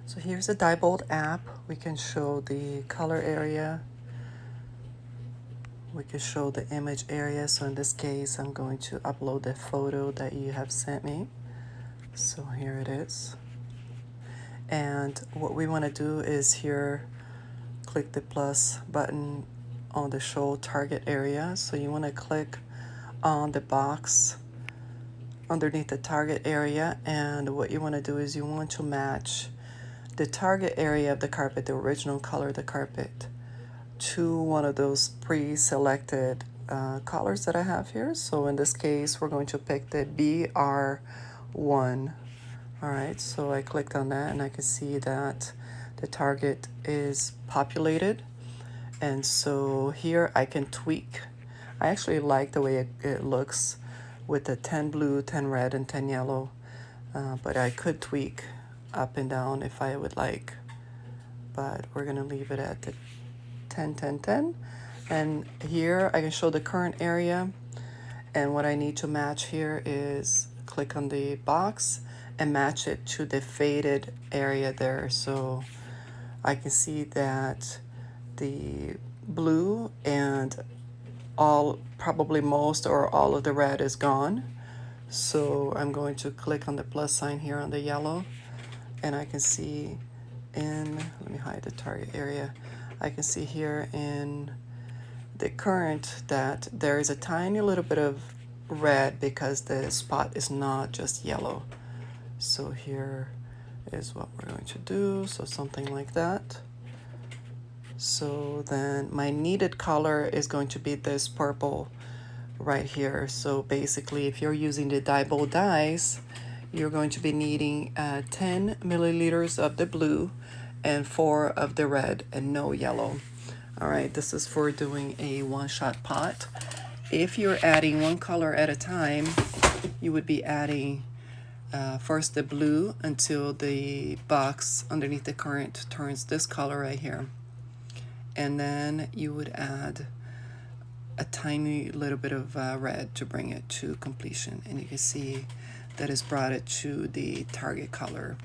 So here's the Diebold app. We can show the color area. We can show the image area. So in this case, I'm going to upload the photo that you have sent me. So here it is. And what we want to do is here, click the plus button on the show target area. So you want to click on the box underneath the target area, and what you want to do is you want to match the target area of the carpet, the original color of the carpet, to one of those pre-selected colors that I have here. So in this case, we're going to pick the BR1. All right, so I clicked on that and I can see that the target is populated. And so here I can tweak. I actually like the way it looks with the 10 blue, 10 red, and 10 yellow. But I could tweak up and down if I would like. But we're gonna leave it at the 10, 10, 10. And here I can show the current area. And what I need to match here is click on the box and match it to the faded area there. So I can see that the blue and probably most or all of the red is gone. So I'm going to click on the plus sign here on the yellow, and I can see let me hide the target area. I can see here in the current that there is a tiny little bit of red because the spot is not just yellow. So here is what we're going to do. So something like that. So then my needed color is going to be this purple right here. So basically, if you're using the Diebold dies, you're going to be needing 10 milliliters of the blue and 4 of the red and no yellow. All right, this is for doing a one-shot pot. If you're adding one color at a time, you would be adding first the blue until the box underneath the current turns this color right here. And then you would add a tiny little bit of red to bring it to completion. And you can see that has brought it to the target color,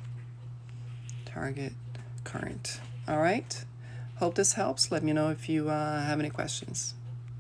target current. All right, hope this helps. Let me know if you have any questions.